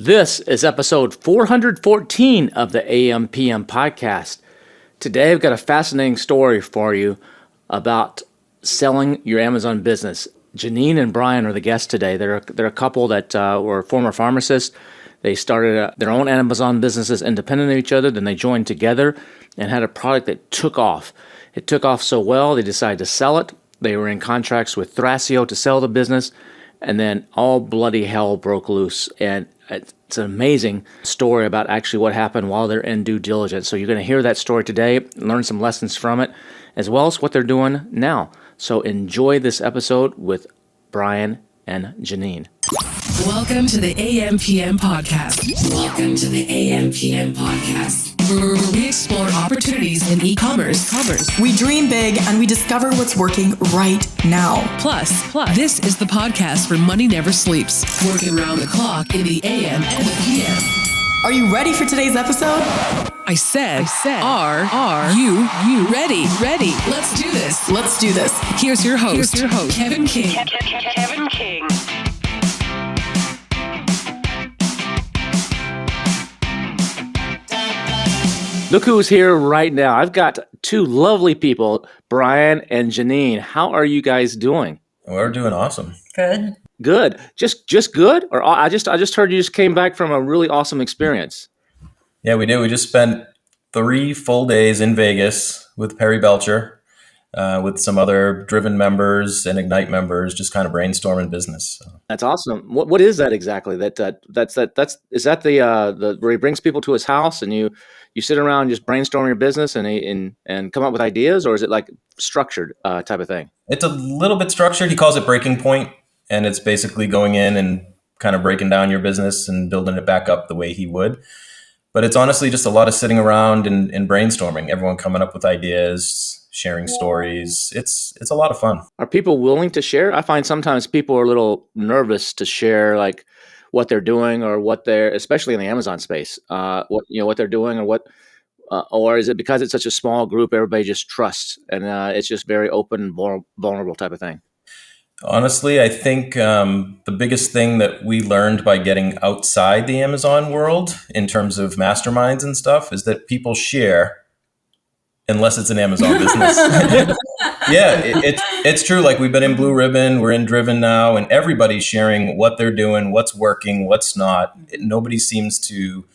This is episode 414 of the AM/PM podcast. Today I've got a fascinating story for you about selling your Amazon business. Janine and Brian are the guests today. They're a couple that were former pharmacists. They started their own Amazon businesses independent of each other. Then they joined together and had a product that took off. It took off so well, they decided to sell it. They were in contracts with Thrasio to sell the business. And then all bloody hell broke loose. And it's an amazing story about actually what happened while they're in due diligence. So you're going to hear that story today, learn some lessons from it, as well as what they're doing now. So enjoy this episode with Brian and Janine. Welcome to the AM/PM podcast. Welcome to the AM/PM podcast, where we explore opportunities in e-commerce. We dream big and we discover what's working right now. Plus, this is the podcast where money never sleeps, working around the clock in the AM and the PM. Are you ready for today's episode? I said, are you ready? Let's do this. Here's your host, Kevin King. Kevin King. Look who's here right now. I've got two lovely people, Brian and Janine. How are you guys doing? We're doing awesome. Good. Just good? Or I just heard you just came back from a really awesome experience. Yeah, we did. We just spent 3 full days in Vegas with Perry Belcher, with some other Driven members and Ignite members, just kind of brainstorming business. So. That's awesome. What is that exactly? Is that the where he brings people to his house and you sit around and just brainstorm your business and come up with ideas, or is it like structured type of thing? It's a little bit structured. He calls it breaking point, and it's basically going in and kind of breaking down your business and building it back up the way he would. But it's honestly just a lot of sitting around and brainstorming, everyone coming up with ideas, sharing stories. It's a lot of fun. Are people willing to share? I find sometimes people are a little nervous to share like what they're doing or what they're, especially in the Amazon space, what they're doing or is it because it's such a small group, everybody just trusts and it's just very open, vulnerable type of thing? Honestly, I think the biggest thing that we learned by getting outside the Amazon world in terms of masterminds and stuff is that people share unless it's an Amazon business. Yeah, it's true. Like we've been in Blue Ribbon, we're in Driven now, and everybody's sharing what they're doing, what's working, what's not. Nobody seems to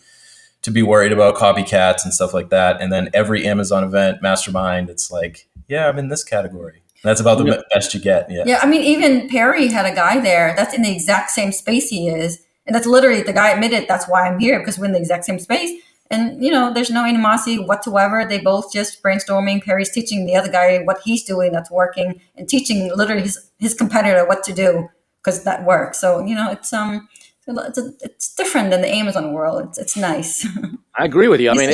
be worried about copycats and stuff like that. And then every Amazon event, mastermind, it's like, yeah, I'm in this category. That's about the best you get. Yeah. Yeah. I mean, even Perry had a guy there that's in the exact same space he is. And that's literally the guy admitted, that's why I'm here, because we're in the exact same space. And, there's no animosity whatsoever. They both just brainstorming. Perry's teaching the other guy what he's doing that's working and teaching literally his competitor what to do because that works. So, it's different than the Amazon world. It's nice. I agree with you. I mean,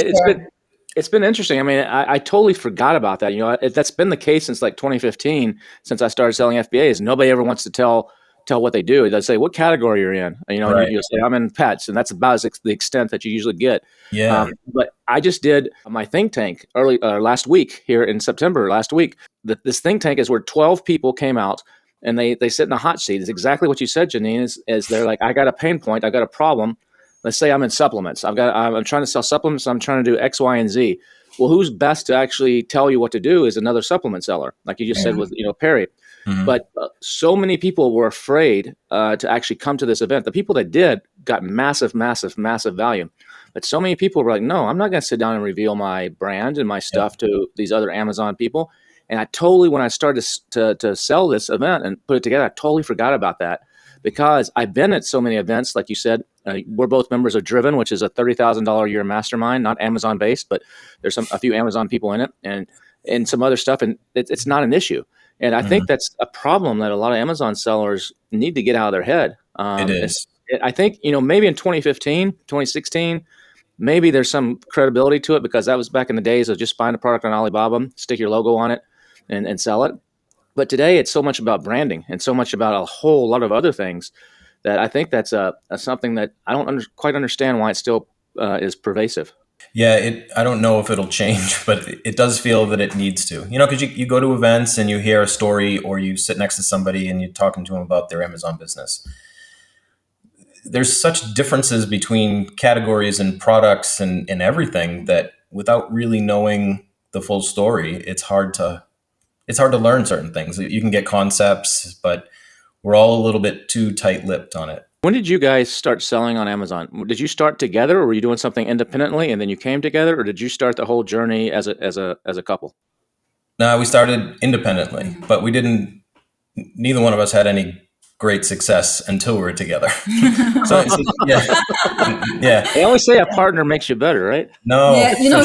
it's been interesting. I mean, I totally forgot about that. That's been the case since like 2015, since I started selling FBAs. Nobody ever wants to tell what they do. They say, what category you're in. Right. You say, I'm in pets. And that's about the extent that you usually get. Yeah. But I just did my think tank last week here in September last week. This think tank is where 12 people came out and they sit in a hot seat. It's exactly what you said, Janine, is they're like, I got a pain point. I got a problem. Let's say I'm in supplements. I'm trying to sell supplements. I'm trying to do X, Y, and Z. Well, who's best to actually tell you what to do is another supplement seller, like you just said with Perry. Mm-hmm. But so many people were afraid to actually come to this event. The people that did got massive, massive, massive value. But so many people were like, no, I'm not going to sit down and reveal my brand and my stuff to these other Amazon people. And I totally, when I started to sell this event and put it together, I totally forgot about that because I've been at so many events, like you said. We're both members of Driven, which is a $30,000 a year mastermind, not Amazon based, but there's a few Amazon people in it and some other stuff. And it's not an issue. And I think that's a problem that a lot of Amazon sellers need to get out of their head. It is. I think, maybe in 2015, 2016, maybe there's some credibility to it because that was back in the days of just find a product on Alibaba, stick your logo on it and sell it. But today it's so much about branding and so much about a whole lot of other things that I think that's something that I don't quite understand why it still is pervasive. Yeah, I don't know if it'll change, but it does feel that it needs to. Because you go to events and you hear a story or you sit next to somebody and you're talking to them about their Amazon business. there's such differences between categories and products and everything that without really knowing the full story, it's hard to learn certain things. You can get concepts, but we're all a little bit too tight-lipped on it. When did you guys start selling on Amazon? Did you start together, or were you doing something independently and then you came together, or did you start the whole journey as a couple? No, we started independently, but neither one of us had any great success until we were together. Yeah. They always say a partner makes you better, right? No, Yeah, A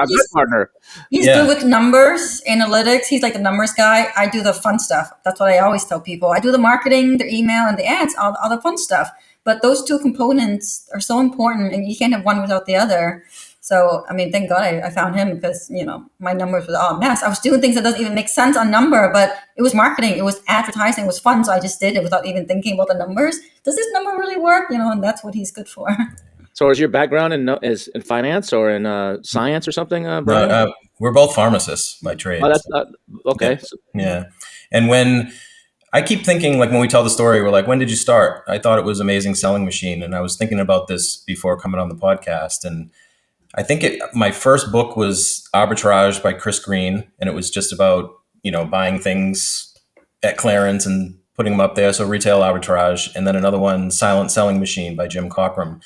good partner. He's good with numbers, analytics. He's like the numbers guy. I do the fun stuff. That's what I always tell people. I do the marketing, the email, and the ads, all the fun stuff. But those two components are so important, and you can't have one without the other. So, I mean, thank God I found him because, my numbers were all a mess. I was doing things that doesn't even make sense on number, but it was marketing, it was advertising, it was fun. So I just did it without even thinking about the numbers. Does this number really work? And that's what he's good for. So is your background is in finance or in science or something, Brian? We're both pharmacists by trade. Oh, that's okay. Yeah. And when I keep thinking, like when we tell the story, we're like, when did you start? I thought it was Amazing Selling Machine. And I was thinking about this before coming on the podcast. And I think my first book was Arbitrage by Chris Green. And it was just about, buying things at clearance and putting them up there. So retail arbitrage. And then another one, Silent Selling Machine by Jim Cockrum.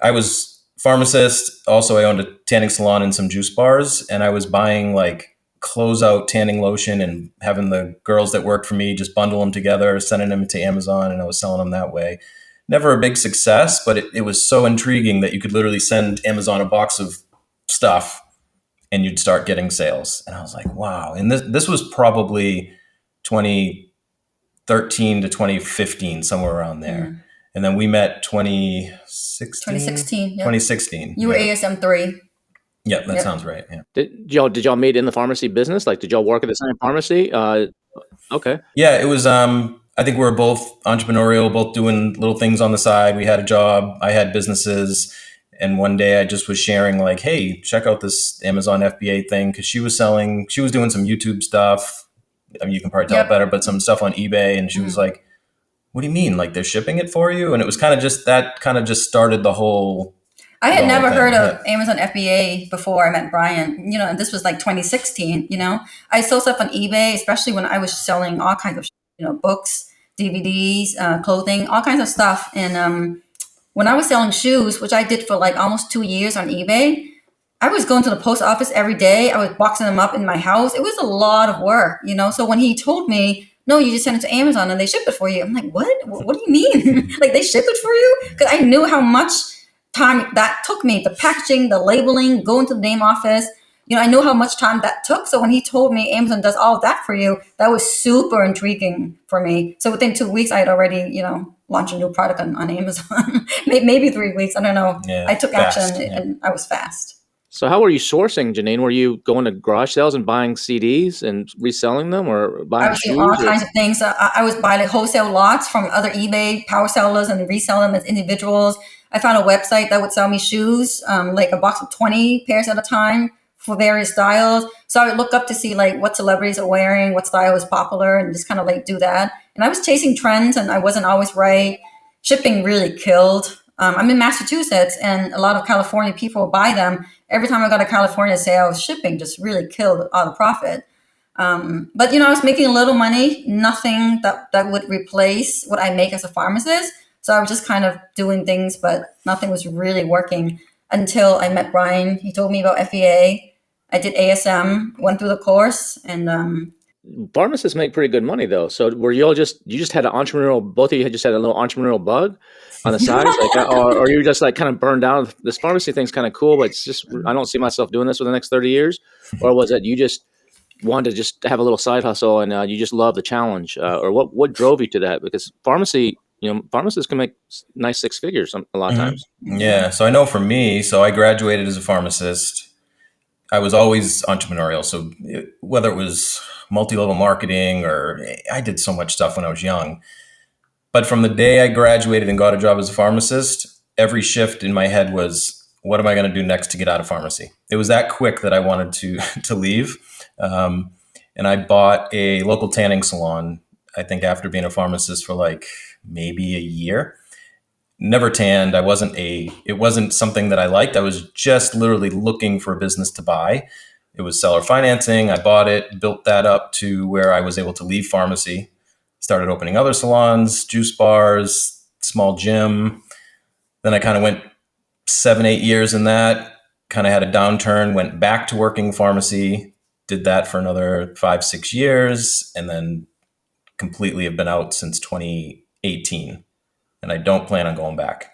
I was pharmacist. Also, I owned a tanning salon and some juice bars. And I was buying like closeout tanning lotion and having the girls that worked for me just bundle them together, sending them to Amazon. And I was selling them that way. Never a big success, but it was so intriguing that you could literally send Amazon a box of stuff and you'd start getting sales. And I was like, wow. And this was probably 2013 to 2015, somewhere around there. Mm. And then we met 2016. 2016. You were ASM 3. Yeah, that sounds right. Yeah. Did y'all meet in the pharmacy business? Like, did y'all work at the same pharmacy? Okay. Yeah, it was, I think we were both entrepreneurial, both doing little things on the side. We had a job, I had businesses. And one day I just was sharing like, hey, check out this Amazon FBA thing. Cause she was doing some YouTube stuff. I mean, you can probably tell it better, but some stuff on eBay. And she was like, what do you mean? Like they're shipping it for you? And it was kind of just started the whole. I had never heard of Amazon FBA before I met Brian, and this was like 2016, I sold stuff on eBay, especially when I was selling all kinds of, books, DVDs, clothing, all kinds of stuff. And when I was selling shoes, which I did for like almost 2 years on eBay, I was going to the post office every day. I was boxing them up in my house. It was a lot of work, So when he told me, no, you just send it to Amazon and they ship it for you. I'm like, what? What do you mean? Like they ship it for you? Because I knew how much time that took me, the packaging, the labeling, going to the name office. I know how much time that took. So when he told me Amazon does all of that for you, that was super intriguing for me. So within 2 weeks, I had already, launched a new product on Amazon. Maybe 3 weeks. I don't know. Yeah, I took action and I was fast. So how were you sourcing, Janine? Were you going to garage sales and buying CDs and reselling them, or buying shoes? I was doing all kinds of things. I was buying like wholesale lots from other eBay power sellers and resell them as individuals. I found a website that would sell me shoes, like a box of 20 pairs at a time for various styles. So I would look up to see like what celebrities are wearing, what style is popular, and just kind of like do that. And I was chasing trends and I wasn't always right. Shipping really killed. I'm in Massachusetts and a lot of California people buy them. Every time I got a California sale, shipping just really killed all the profit. But, I was making a little money, nothing that would replace what I make as a pharmacist. So I was just kind of doing things, but nothing was really working until I met Brian. He told me about FBA. I did ASM, went through the course, and pharmacists make pretty good money though. So were you just had an entrepreneurial, both of you had just had a little entrepreneurial bug on the side, or you just like kind of burned down? This pharmacy thing's kind of cool, but it's just, I don't see myself doing this for the next 30 years. Or was it you just wanted to just have a little side hustle and you just love the challenge? Or what drove you to that? Because pharmacists can make nice six figures a lot of times. Yeah. So I know for me, I graduated as a pharmacist. I was always entrepreneurial. So whether it was multi-level marketing or I did so much stuff when I was young. But from the day I graduated and got a job as a pharmacist, every shift in my head was, what am I going to do next to get out of pharmacy? It was that quick that I wanted to leave. And I bought a local tanning salon, I think after being a pharmacist for like maybe a year. never tanned. It wasn't something that I liked. I was just literally looking for a business to buy. It was seller financing. I bought it, built that up to where I was able to leave pharmacy, started opening other salons, juice bars, small gym. Then I kind of went 7, 8 years in that, kind of had a downturn, went back to working pharmacy, did that for another 5, 6 years, and then completely have been out since 2018. And I don't plan on going back.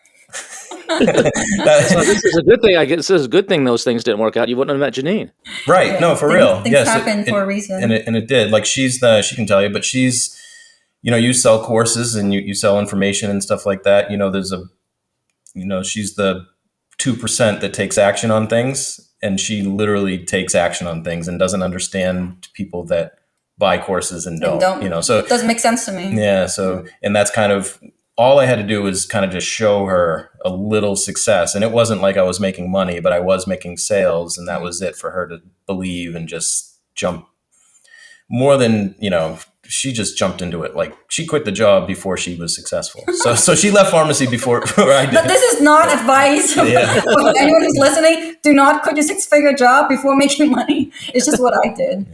So this is a good thing. I guess this is a good thing those things didn't work out. You wouldn't have met Janine. Right. No, for real. Things Yes. happen for a reason. And it did. Like she can tell you, but she's, you sell courses and you sell information and stuff like that. She's the 2% that takes action on things. And she literally takes action on things and doesn't understand people that buy courses and don't. So it doesn't make sense to me. Yeah. So, and that's kind of all I had to do was kind of just show her a little success. And it wasn't like I was making money, but I was making sales, and that was it for her to believe and just jump more than, she just jumped into it. Like she quit the job before she was successful. So she left pharmacy before I did. But this is not advice. Yeah. For anyone who's listening, do not quit your 6-figure job before making money. It's just what I did.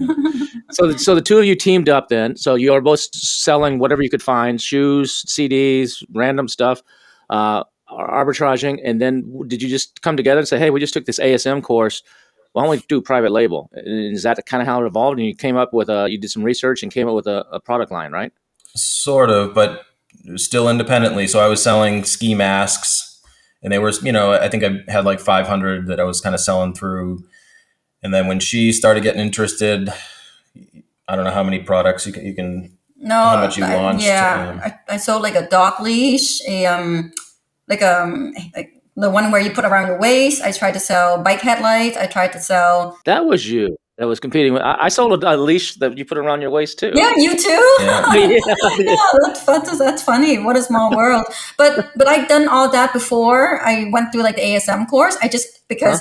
So the two of you teamed up then. So you are both selling whatever you could find, shoes, CDs, random stuff, arbitraging. And then did you just come together and say, hey, we just took this ASM course. Why don't we do private label? And is that kind of how it evolved? And you came up with you did some research and came up with a product line, right? Sort of, but still independently. So I was selling ski masks, and they were, I think I had like 500 that I was kind of selling through. And then when she started getting interested, I don't know how many products you can how much you launched. Yeah, I sold like a dog leash, like the one where you put around your waist. I tried to sell bike headlights. I tried to sell. That was you that was competing with. I sold a leash that you put around your waist too. Yeah, you too. Yeah. Yeah, that's funny. What a small world. But I've done all that before. I went through like the ASM course. I just because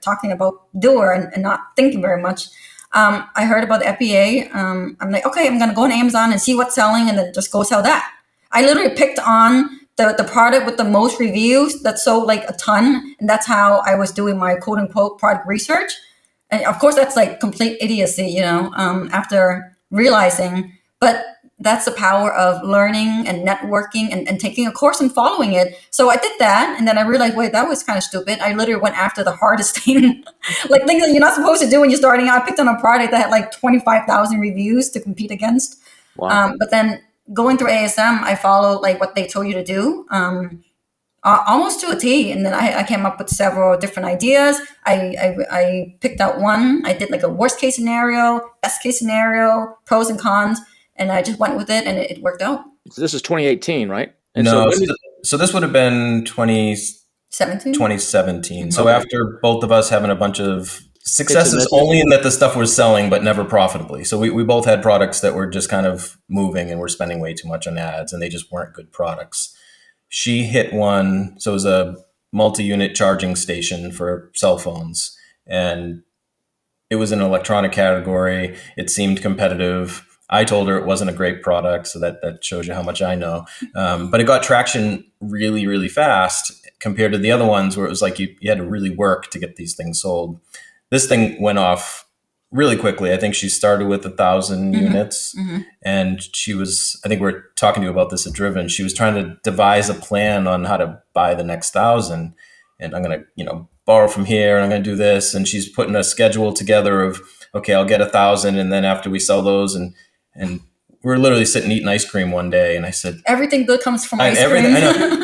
talking about doer and not thinking very much. I heard about the FBA. I'm like, okay, I'm gonna go on Amazon and see what's selling, and then just go sell that. I literally picked on the product with the most reviews that sold like a ton. And that's how I was doing my quote unquote product research. And of course, that's like complete idiocy, after realizing. But that's the power of learning and networking and taking a course and following it. So I did that. And then I realized, wait, that was kind of stupid. I literally went after the hardest thing, like things that you're not supposed to do when you're starting out. I picked on a product that had like 25,000 reviews to compete against. Wow. But then going through ASM, I followed like what they told you to do, almost to a T. And then I came up with several different ideas. I picked out one. I did like a worst case scenario, best case scenario, pros and cons, and I just went with it, and it worked out. So this is 2018, right? And No, so this would have been 2017. 2017. So Okay. after both of us having a bunch of successes only in that the stuff was selling, but never profitably. So we both had products that were just kind of moving and we're spending way too much on ads, and they just weren't good products. She hit one. So it was a multi-unit charging station for cell phones, and it was an electronic category. It seemed competitive. I told her it wasn't a great product. So that shows you how much I know. But it got traction really, really fast compared to the other ones where it was like you had to really work to get these things sold. This thing went off really quickly. I think she started with 1,000 units, and she was, I think we were talking to you about this at Driven. She was trying to devise a plan on how to buy the next 1,000. And I'm going to, borrow from here, and I'm going to do this. And she's putting a schedule together of, okay, I'll get 1,000. And then after we sell those, and we were literally sitting eating ice cream one day. And I said, everything good comes from ice cream. I know.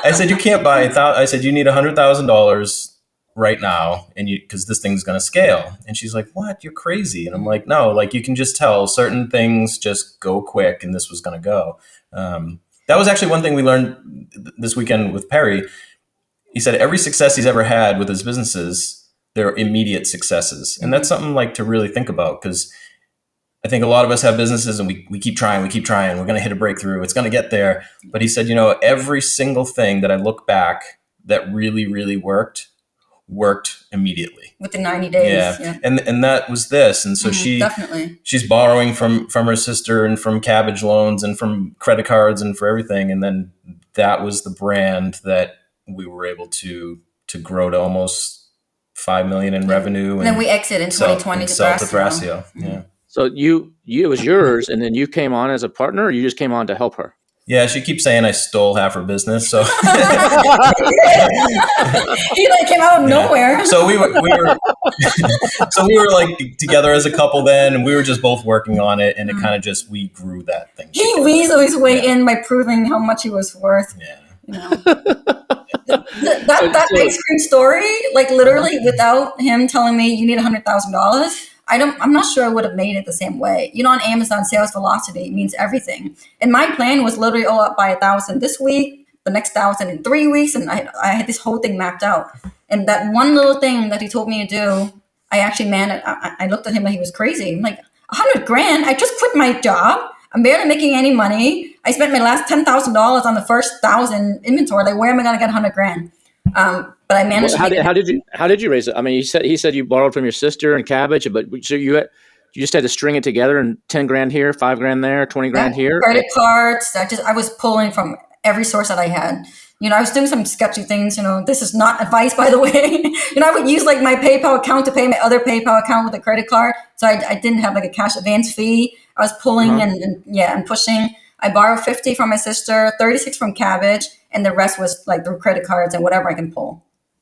I said, you can't buy I said, you need $100,000 right now, and because this thing's going to scale. And she's like, what? You're crazy. And I'm like, no, like you can just tell certain things just go quick, and this was going to go. That was actually one thing we learned this weekend with Perry. He said every success he's ever had with his businesses, they're immediate successes. And that's something like to really think about, because I think a lot of us have businesses and we keep trying. We're going to hit a breakthrough. It's going to get there. But he said, every single thing that I look back that really, really worked immediately Within 90 days. Yeah. And that was this. And so she's borrowing from her sister and from cabbage loans and from credit cards and for everything. And then that was the brand that we were able to grow to almost 5 million in revenue. And then we exit in 2020 to sell to Thrasio. Thrasio. Yeah. So it was yours, and then you came on as a partner, or you just came on to help her? Yeah, she keeps saying I stole half her business. So He like came out of nowhere. So we were like together as a couple then, and we were just both working on it, and it kind of just, we grew that thing. He weaseled his way in by proving how much he was worth. Yeah. You know? that ice cream story, like literally without him telling me you need $100,000, I'm not sure I would have made it the same way. You know, on Amazon, sales velocity means everything. And my plan was literally, up by 1,000 this week, the next 1,000 in 3 weeks. And I had this whole thing mapped out. And that one little thing that he told me to do, I actually, I looked at him like he was crazy. I'm like, $100,000? I just quit my job. I'm barely making any money. I spent my last $10,000 on the first 1,000 inventory. Like, where am I going to get $100,000? But I managed. How did you raise it? I mean, he said you borrowed from your sister and cabbage, but so you just had to string it together, and $10,000 here, $5,000 there, $20,000 here. Credit cards. I was pulling from every source that I had. You know, I was doing some sketchy things. You know, this is not advice, by the way. You know, I would use like my PayPal account to pay my other PayPal account with a credit card, so I didn't have like a cash advance fee. I was pulling and pushing. I borrowed 50 from my sister, 36 from cabbage, and the rest was like through credit cards and whatever I can pull.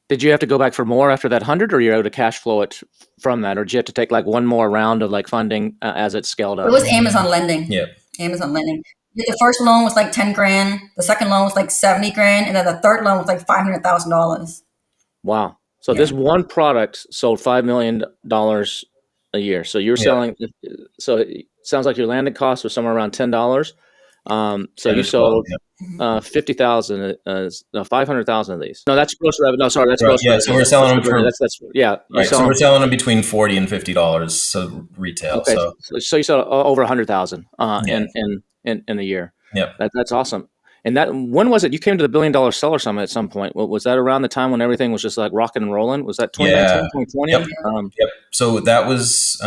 Did you have to go back for more after that 100, or you were able to cash flow it from that, or did you have to take like one more round of like funding as it scaled up? It was Amazon lending. Yeah. Amazon lending. The first loan was like $10,000. The second loan was like $70,000, and then the third loan was like $500,000. Wow. So this one product sold $5 million a year. So you're selling. So it sounds like your landing cost was somewhere around $10. So you sold 50,000, 500,000 of these. No, that's gross revenue. No, sorry, that's gross revenue. So we're selling them for that's right. So we're selling them between $40 and $50. So retail. Okay. So you sell over 100,000 in a year. Yeah, that's awesome. And when was it? You came to the $1 Billion Seller Summit at some point. Was that around the time when everything was just like rocking and rolling? Was that 2019, 2020? Yep. So that was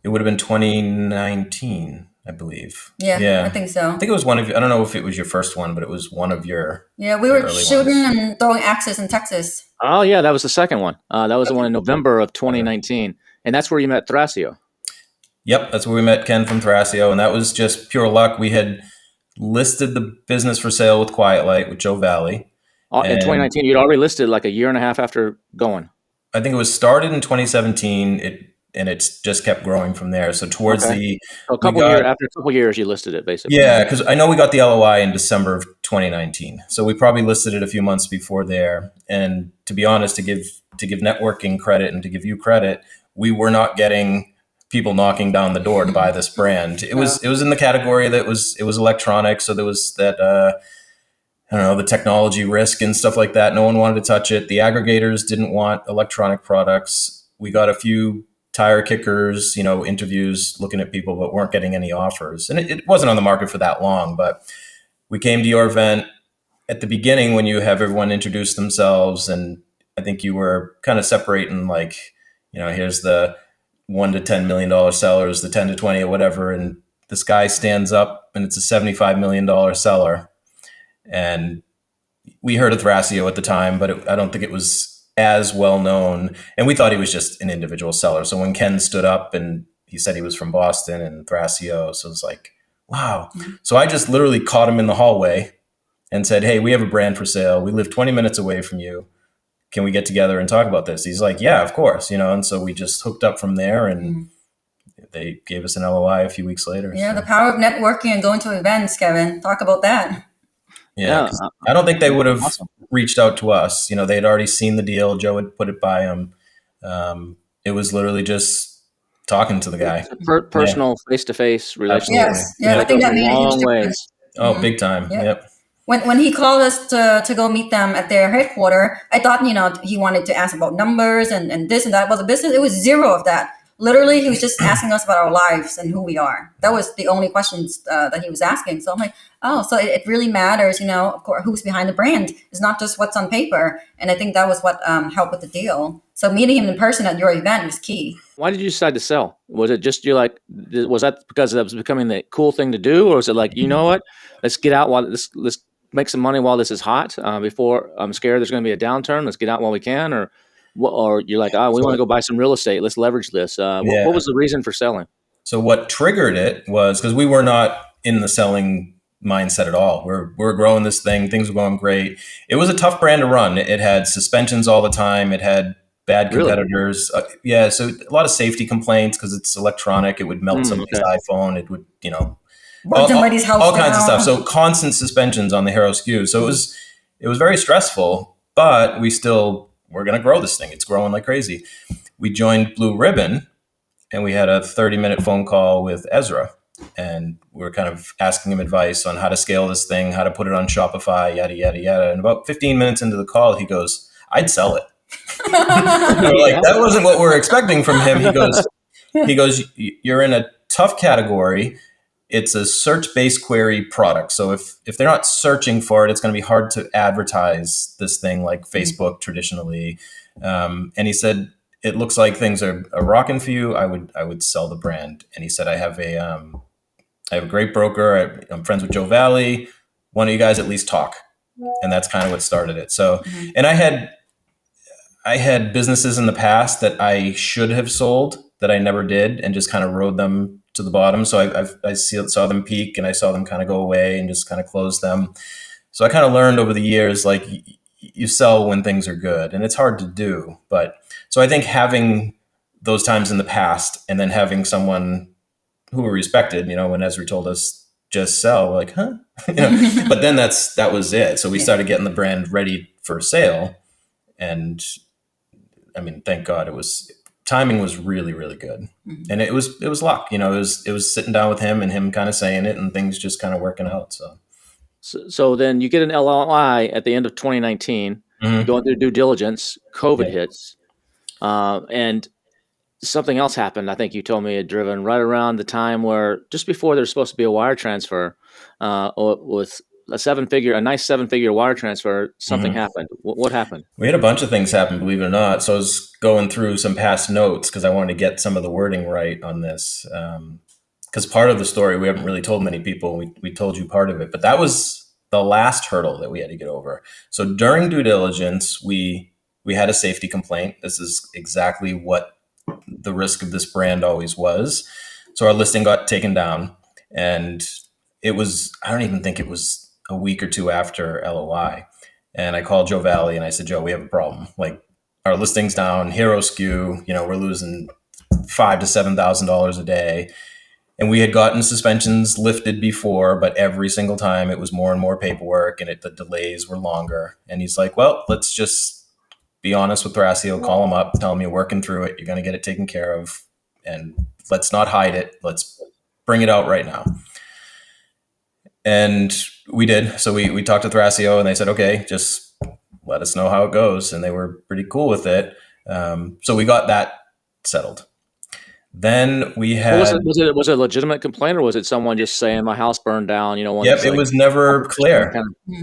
it would have been 2019. I believe. Yeah, I think so. I think it was one of. I don't know if it was your first one, but it was one of your. Yeah, we were shooting and throwing axes in Texas. Oh yeah, that was the second one. That was the one in November of 2019, and that's where you met Thrasio. Yep, that's where we met Ken from Thrasio, and that was just pure luck. We had listed the business for sale with Quiet Light with Joe Valley. In 2019, you'd already listed like a year and a half after going. I think it was started in 2017. And it's just kept growing from there. So towards after a couple years, you listed it basically. Yeah, because I know we got the LOI in December of 2019. So we probably listed it a few months before there. And to be honest, to give networking credit and to give you credit, we were not getting people knocking down the door to buy this brand. It was in the category that it was electronic. So there was that I don't know, the technology risk and stuff like that. No one wanted to touch it. The aggregators didn't want electronic products. We got a few tire kickers, interviews looking at people, but weren't getting any offers. And it wasn't on the market for that long, but we came to your event at the beginning when you have everyone introduce themselves. And I think you were kind of separating like, here's the $1 to $10 million sellers, the 10 to 20 or whatever. And this guy stands up and it's a $75 million seller. And we heard of Thrasio at the time, but I don't think it was as well known, and we thought he was just an individual seller. So when Ken stood up and he said he was from Boston and Thrasio, so it was like, wow. So I just literally caught him in the hallway and said, hey, we have a brand for sale. We live 20 minutes away from you. Can we get together and talk about this? He's like, yeah, of course. And so we just hooked up from there, and they gave us an LOI a few weeks later. Yeah, so. The power of networking and going to events, Kevin. Talk about that. Yeah, I don't think they would have reached out to us. They had already seen the deal. Joe had put it by him. It was literally just talking to the guy. Personal, face-to-face relationship. Yes, yeah, I think that made a huge difference. Oh, big time. Yep. When he called us to go meet them at their headquarters, I thought, he wanted to ask about numbers and this and that about the business. It was zero of that. Literally, he was just asking us about our lives and who we are. That was the only questions that he was asking. So I'm like, oh, so it really matters, of course, who's behind the brand. It's not just what's on paper. And I think that was what helped with the deal. So meeting him in person at your event was key. Why did you decide to sell? Was it just was that because that was becoming the cool thing to do, or was it like, you know what, let's get out while let's make some money while this is hot, before I'm scared there's going to be a downturn. Let's get out while we can, or you're like, we want to go buy some real estate. Let's leverage this. What was the reason for selling? So what triggered it was because we were not in the selling mindset at all. We're growing this thing. Things were going great. It was a tough brand to run. It had suspensions all the time. It had bad competitors. Really? So a lot of safety complaints because it's electronic. It would melt somebody's iPhone. It would, burn somebody's house all down. kinds of stuff. So constant suspensions on the Hero SKU. So it was very stressful, but we're going to grow this thing. It's growing like crazy. We joined Blue Ribbon and we had a 30-minute phone call with Ezra. And we were kind of asking him advice on how to scale this thing, how to put it on Shopify, yada, yada, yada. And about 15 minutes into the call, he goes, I'd sell it. We're like, that wasn't what we're expecting from him. He goes, you're in a tough category. It's a search-based query product. So if they're not searching for it, it's going to be hard to advertise this thing like Facebook traditionally. And he said, it looks like things are rocking for you. I would sell the brand. And he said, I have a great broker. I'm friends with Joe Valley. Why don't you guys at least talk? And that's kind of what started it. So, and I had businesses in the past that I should have sold that I never did and just kind of rode them to the bottom. So I saw them peak and I saw them kind of go away and just kind of close them. So I kind of learned over the years, like you sell when things are good and it's hard to do. But so I think having those times in the past and then having someone who we respected, when Ezra told us just sell, we're like, huh? But then that was it. So we started getting the brand ready for sale. And I mean, thank God timing was really, really good. And it was luck, it was sitting down with him and him kind of saying it and things just kind of working out. So then you get an LOI at the end of 2019, going through due diligence, COVID hits, and something else happened. I think you told me it driven right around the time where just before there's supposed to be a wire transfer, with a nice seven-figure wire transfer, something happened. What happened? We had a bunch of things happen, believe it or not. So I was going through some past notes because I wanted to get some of the wording right on this. Because part of the story, we haven't really told many people. We told you part of it, but that was the last hurdle that we had to get over. So during due diligence, we had a safety complaint. This is exactly what the risk of this brand always was. So our listing got taken down, and I don't even think it was a week or two after LOI. And I called Joe Valley and I said, Joe, we have a problem. Like, our listing's down, Hero SKU, we're losing $5,000 to $7,000 a day. And we had gotten suspensions lifted before, but every single time it was more and more paperwork and the delays were longer. And he's like, well, let's just be honest with Thrasio, call him up, tell him you're working through it. You're going to get it taken care of, and let's not hide it. Let's bring it out right now. And we did. So we talked to Thrasio and they said, okay, just let us know how it goes. And they were pretty cool with it. So we got that settled. Then we had... Was it a legitimate complaint, or was it someone just saying my house burned down? Yep, it was never clear.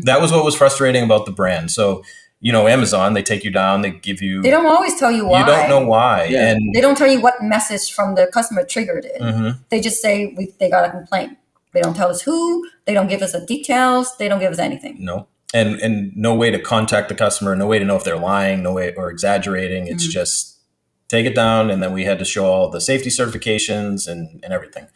That was what was frustrating about the brand. So, Amazon, they take you down, they give you... They don't always tell you why. You don't know why. Yeah. And they don't tell you what message from the customer triggered it. They just say they got a complaint. They don't tell us who. They don't give us the details. They don't give us anything. No. And no way to contact the customer, no way to know if they're lying, no way or exaggerating. It's just take it down. And then we had to show all the safety certifications and everything.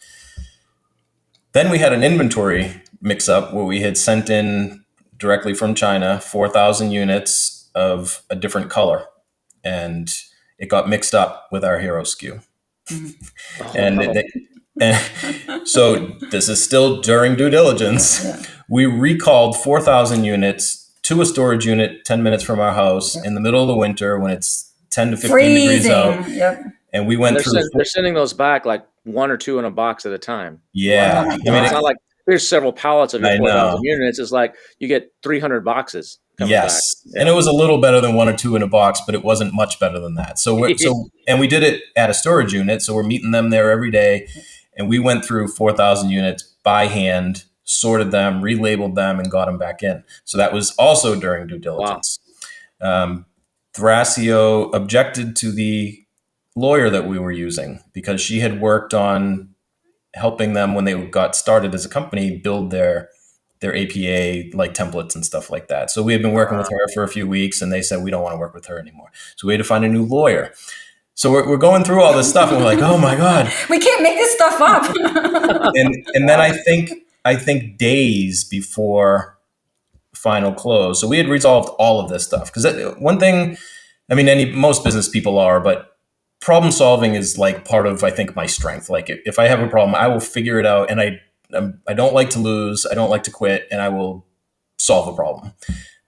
Then we had an inventory mix up where we had sent in directly from China 4,000 units of a different color. And it got mixed up with our Hero SKU. And so this is still during due diligence. Yeah. We recalled 4,000 units to a storage unit 10 minutes from our house in the middle of the winter when it's 10 to 15 degrees out. Yep. And we went through... They're sending those back like one or two in a box at a time. Yeah. It's not like there's several pallets of your 4,000 units. It's like you get 300 boxes. Yes. Yeah. And it was a little better than one or two in a box, but it wasn't much better than that. And we did it at a storage unit. So we're meeting them there every day. And we went through 4,000 units by hand, sorted them, relabeled them, and got them back in. So that was also during due diligence. Wow. Thrasio objected to the lawyer that we were using because she had worked on helping them when they got started as a company build their APA like templates and stuff like that. So we had been working with her for a few weeks, and they said we don't want to work with her anymore. So we had to find a new lawyer. So we're going through all this stuff, and we're like, oh my god, we can't make this stuff up. and then I think days before final close. So we had resolved all of this stuff because one thing, I mean, most business people are, but problem solving is like part of, I think, my strength. Like if I have a problem, I will figure it out, and I don't like to lose. I don't like to quit, and I will solve a problem.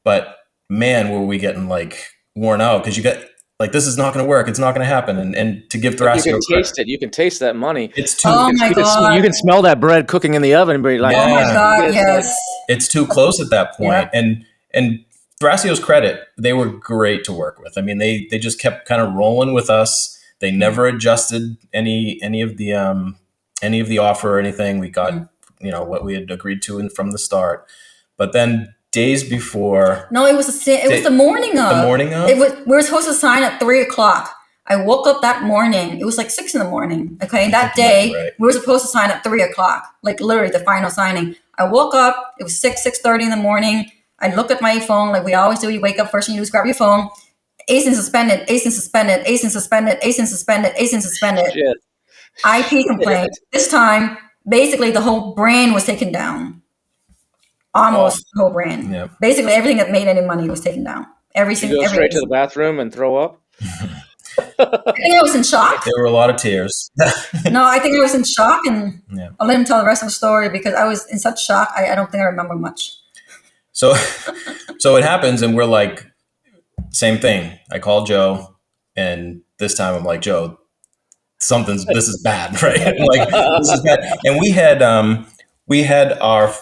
But man, were we getting like worn out because you get like, this is not going to work. It's not going to happen. And to give Thrasio, you can taste it. You can taste that money. It's too. Oh my God. You can smell that bread cooking in the oven and be like, Oh my God, yes. It's too close at that point. Yeah. And Thrasio's credit, they were great to work with. I mean, they just kept kind of rolling with us. They never adjusted any of the offer or anything. We got what we had agreed to from the start. But then days before, no, it was the morning of. The morning of. We were supposed to sign at 3:00. I woke up that morning. It was like 6 a.m. Okay, that day right. We were supposed to sign at 3:00, like literally the final signing. I woke up. It was 6:30 in the morning. I looked at my phone like we always do. You wake up, first thing you do is grab your phone. ASIN suspended. ASIN suspended. ASIN suspended. ASIN suspended. ASIN suspended. Shit. IP complaint. This time, basically, the whole brand was taken down. Almost the whole brand. Yeah. Basically, everything that made any money was taken down. You go straight to the bathroom and throw up? I think I was in shock. There were a lot of tears. No, I think I was in shock, and Yeah. I'll let him tell the rest of the story because I was in such shock. I don't think I remember much. So it happens, and we're like, same thing. I called Joe, and this time I'm like, Joe, this is bad, right? Like, this is bad. And we had our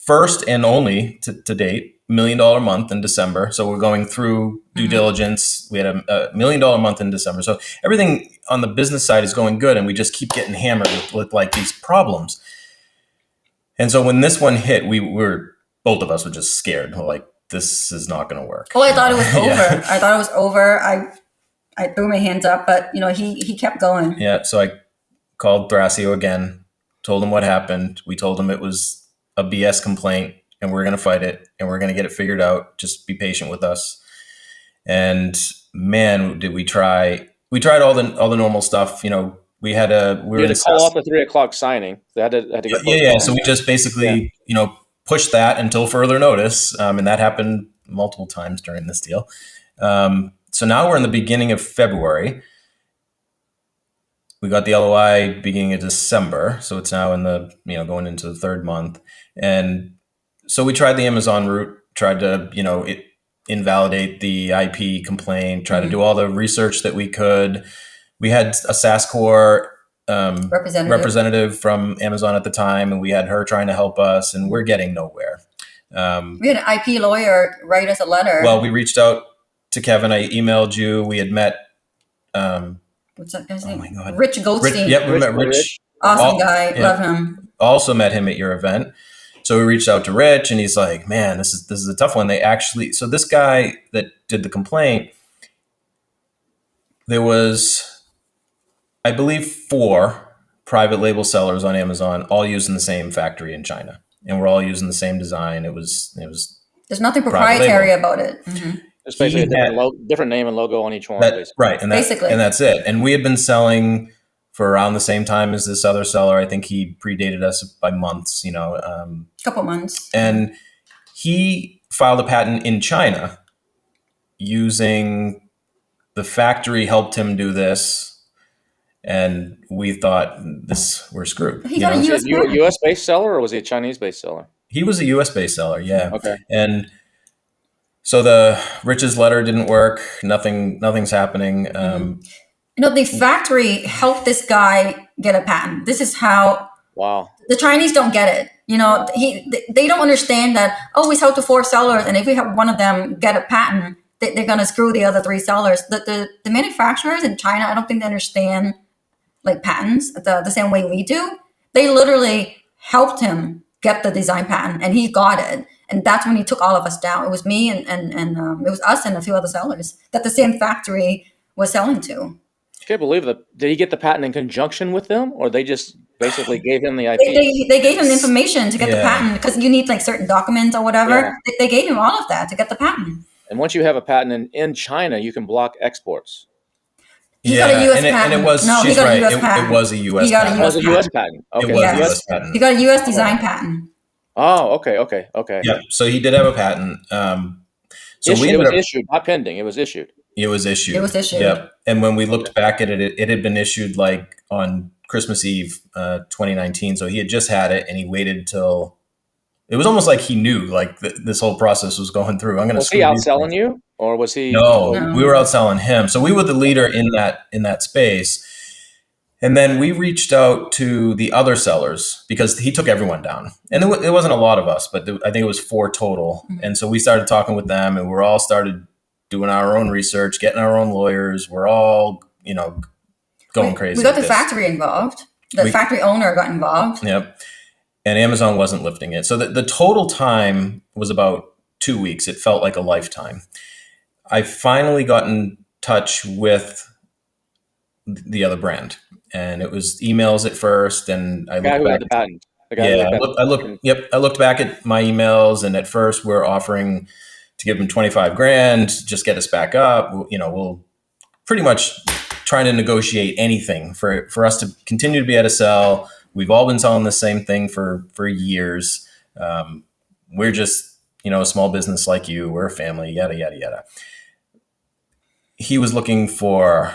first and only to date $1 million month in December. So we're going through due diligence. We had a $1 million month in December. So everything on the business side is going good, and we just keep getting hammered with like these problems. And so when this one hit, both of us were just scared. We're like, this is not going to work. Oh, I thought it was over. Yeah. I thought it was over. I threw my hands up, but he kept going. Yeah. So I called Thrasio again, told him what happened. We told him it was a BS complaint, and we're going to fight it, and we're going to get it figured out. Just be patient with us. And man, did we try? We tried all the normal stuff. We had to call off the 3:00 signing. They had to get yeah. So we just basically pushed that until further notice, and that happened multiple times during this deal. So now we're in the beginning of February. We got the LOI beginning of December, so it's now in the going into the third month, and so we tried the Amazon route, tried to invalidate the IP complaint, tried to do all the research that we could. We had a SaaScore representative from Amazon at the time, and we had her trying to help us, and we're getting nowhere. We had an IP lawyer write us a letter. Well, we reached out to Kevin. I emailed you. We had met. What's that guy's name? My God. Rich Goldstein. We met Rich. Awesome guy. Yeah. Love him. Also met him at your event. So we reached out to Rich, and he's like, man, this is a tough one. So this guy that did the complaint, there was, I believe, 4 private label sellers on Amazon, all using the same factory in China, and we're all using the same design. It was. There's nothing proprietary about it. Mm-hmm. It's basically a different name and logo on each one. Right, and that's it. And we had been selling for around the same time as this other seller. I think he predated us by months. Couple months. And he filed a patent in China using the factory helped him do this, and we thought we're screwed. He got a US a US-based seller, or was he a Chinese-based seller? He was a US-based seller, yeah. Okay. And so the Rich's letter didn't work. Nothing's happening. The factory helped this guy get a patent. This is how. Wow. The Chinese don't get it. They don't understand that. Oh, we sell to 4 sellers, and if we have one of them get a patent, they're going to screw the other 3 sellers. The manufacturers in China, I don't think they understand like patents the same way we do. They literally helped him get the design patent, and he got it. And that's when he took all of us down. It was me and it was us and a few other sellers that the same factory was selling to. I can't believe that. Did he get the patent in conjunction with them, or they just basically gave him the IP? They gave him the information to get the patent, because you need like certain documents or whatever. Yeah. They gave him all of that to get the patent. And once you have a patent in China, you can block exports. He got a U.S. patent. And it was, no, she's he got right. a U.S. patent. It was a U.S. He got patent. a It was a U.S. patent. Okay. It was a Yes. U.S. patent. He got a U.S. design patent. Oh, okay. Yeah. So he did have a patent. So it was issued, not pending. It was issued. It was issued. It was issued. Yep. And when we looked back at it, it had been issued like on Christmas Eve, 2019. So he had just had it, and he waited till it was almost like he knew like this whole process was going through. Was he outselling you, or was he? No, we were outselling him. So we were the leader in that space. And then we reached out to the other sellers because he took everyone down. And it wasn't a lot of us, but I think it was 4 total. Mm-hmm. And so we started talking with them, and we're all started doing our own research, getting our own lawyers. We're all, going crazy. We got the factory involved. The factory owner got involved. Yep. And Amazon wasn't lifting it. So the total time was about 2 weeks. It felt like a lifetime. I finally got in touch with the other brand. And it was emails at first, and I looked back. The patent. I looked back at my emails, and at first we're offering to give them $25,000, just get us back up. We'll pretty much trying to negotiate anything for us to continue to be able to sell. We've all been selling the same thing for years. We're just, a small business like you. We're a family, yada, yada, yada. He was looking for,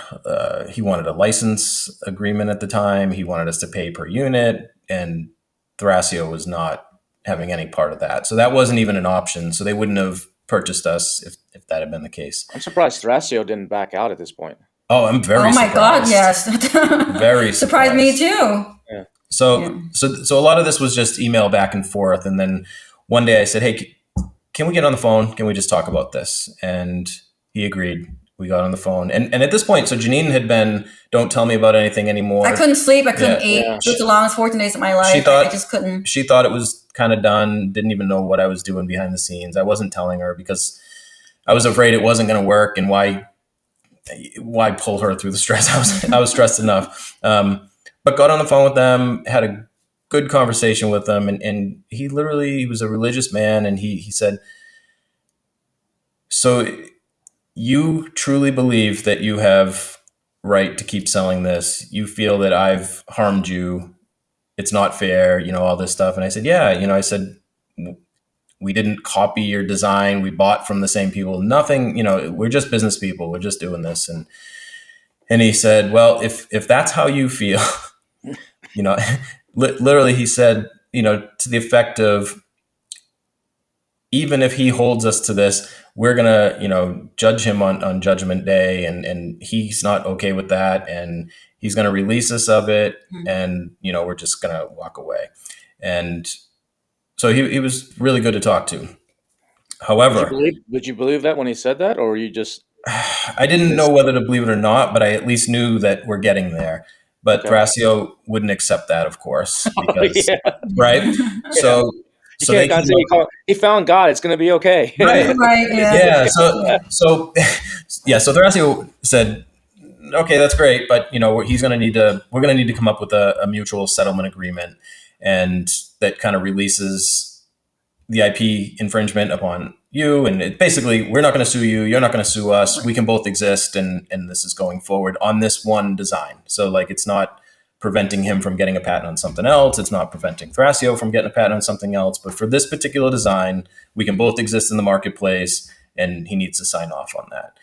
he wanted a license agreement at the time. He wanted us to pay per unit, and Thrasio was not having any part of that. So that wasn't even an option. So they wouldn't have purchased us if that had been the case. I'm surprised Thrasio didn't back out at this point. Oh, I'm very surprised. God, yes. Very surprised me too. Yeah. So a lot of this was just email back and forth. And then one day I said, hey, can we get on the phone? Can we just talk about this? And he agreed. We got on the phone. And at this point, so Janine had been, don't tell me about anything anymore. I couldn't sleep. I couldn't eat. It was the longest 14 days of my life. I just couldn't. She thought it was kind of done. Didn't even know what I was doing behind the scenes. I wasn't telling her because I was afraid it wasn't going to work. And why pull her through the stress? I was stressed enough. But got on the phone with them, had a good conversation with them. And he was a religious man. And he said, so you truly believe that you have right to keep selling this. You feel that I've harmed you. It's not fair, all this stuff. And I said, yeah, I said, we didn't copy your design. We bought from the same people, nothing, we're just business people. We're just doing this. And he said, well, if that's how you feel, literally he said, to the effect of, even if he holds us to this, we're going to, judge him on Judgment Day, and he's not okay with that. And he's going to release us of it. Mm-hmm. And, we're just going to walk away. And so he was really good to talk to. However, would you believe that when he said that, or were you just? I didn't know whether to believe it or not, but I at least knew that we're getting there. But Thrasio wouldn't accept that, of course, because, right? So. So he found God. It's going to be okay. Right. Right. Yeah. So Thrasio said, okay, that's great. But, we're going to need to come up with a mutual settlement agreement. And that kind of releases the IP infringement upon you. And basically, we're not going to sue you. You're not going to sue us. We can both exist. And this is going forward on this one design. So it's not preventing him from getting a patent on something else. It's not preventing Thrasio from getting a patent on something else. But for this particular design, we can both exist in the marketplace, and he needs to sign off on that.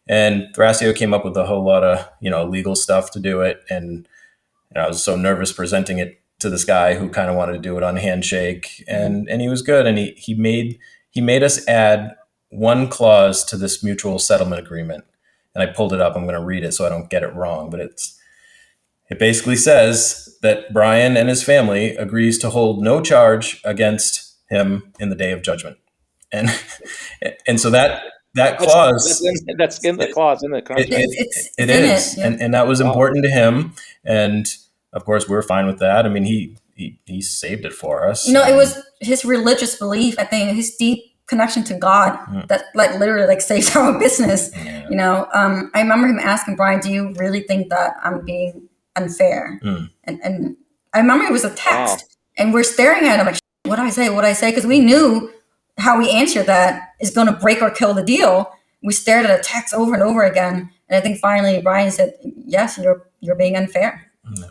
And Thrasio came up with a whole lot of, legal stuff to do it. And I was so nervous presenting it to this guy who kind of wanted to do it on handshake. And he was good. And he made us add one clause to this mutual settlement agreement. And I pulled it up. I'm going to read it so I don't get it wrong, but it basically says that Brian and his family agrees to hold no charge against him in the day of judgment. And so that clause, that's in the clause in the contract. It is. And that was important to him. And of course we were fine with that. I mean, he he saved it for us. It was his religious belief, I think, his deep connection to God that like literally like saves our business. Yeah. I remember him asking Brian, "Do you really think that I'm being unfair?" And I remember it was a text, and we're staring at him like, "What do I say? What do I say?" Because we knew how we answered that is going to break or kill the deal. We stared at a text over and over again, and I think finally Brian said, "Yes, you're being unfair." No.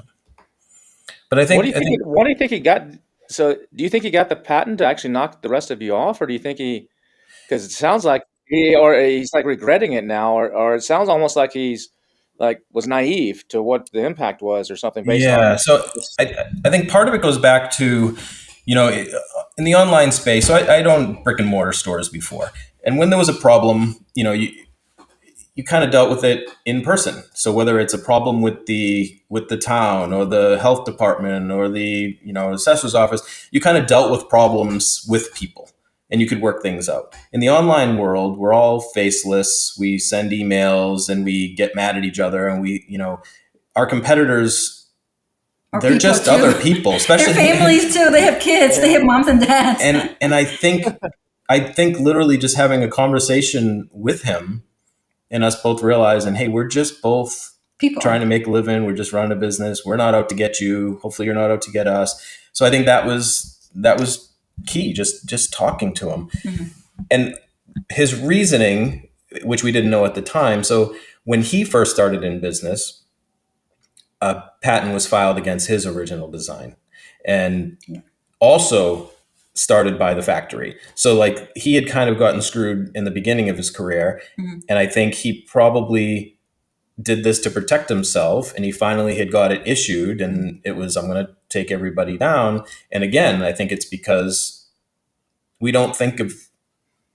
But I think, what do you think he got? So, do you think he got the patent to actually knock the rest of you off, or do you think because it sounds like he's like regretting it now, or it sounds almost like he's like was naive to what the impact was or something based on. So I think part of it goes back to, in the online space. So I'd owned brick and mortar stores before. And when there was a problem, you kind of dealt with it in person. So whether it's a problem with the town or the health department or the assessor's office, you kind of dealt with problems with people and you could work things out. In the online world, we're all faceless. We send emails and we get mad at each other, and our competitors, they're just too. Other people, especially their families too. They have kids. They have moms and dads. And I think literally just having a conversation with him and us both realizing, hey, we're just both people trying to make a living. We're just running a business. We're not out to get you. Hopefully you're not out to get us. So I think that was key, just talking to him. And his reasoning, which we didn't know at the time. So when he first started in business, a patent was filed against his original design, and also started by the factory. So like he had kind of gotten screwed in the beginning of his career. And I think he probably did this to protect himself, and he finally had got it issued, and it was, I'm going to take everybody down. And again, I think it's because we don't think of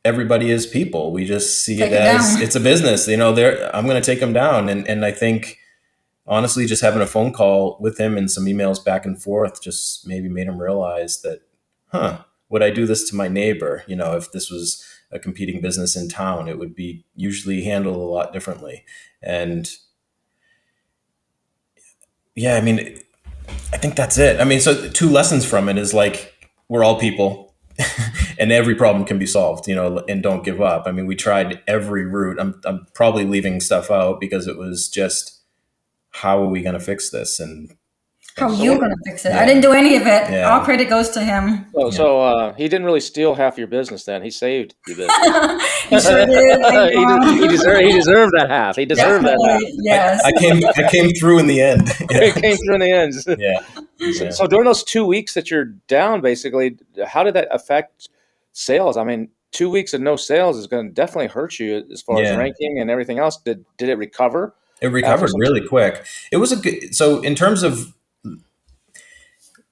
everybody as people. We just see it as it's a business, I'm going to take them down. And I think honestly, just having a phone call with him and some emails back and forth just maybe made him realize that, would I do this to my neighbor? If this was a competing business in town, it would be usually handled a lot differently. And yeah, I think that's it. So 2 lessons from it is like, we're all people and every problem can be solved, and don't give up. We tried every route. I'm probably leaving stuff out because it was just, how are we going to fix this? And how are you going to fix it? Yeah. I didn't do any of it. Yeah. All credit goes to him. So he didn't really steal half your business then. He saved your business. He sure did. He deserved that half. He deserved that half. Yes. I came through in the end. Yeah. He came through in the end. Yeah. So during those 2 weeks that you're down, basically, how did that affect sales? 2 weeks of no sales is going to definitely hurt you as far as ranking and everything else. Did it recover? It recovered really quick. It was so in terms of,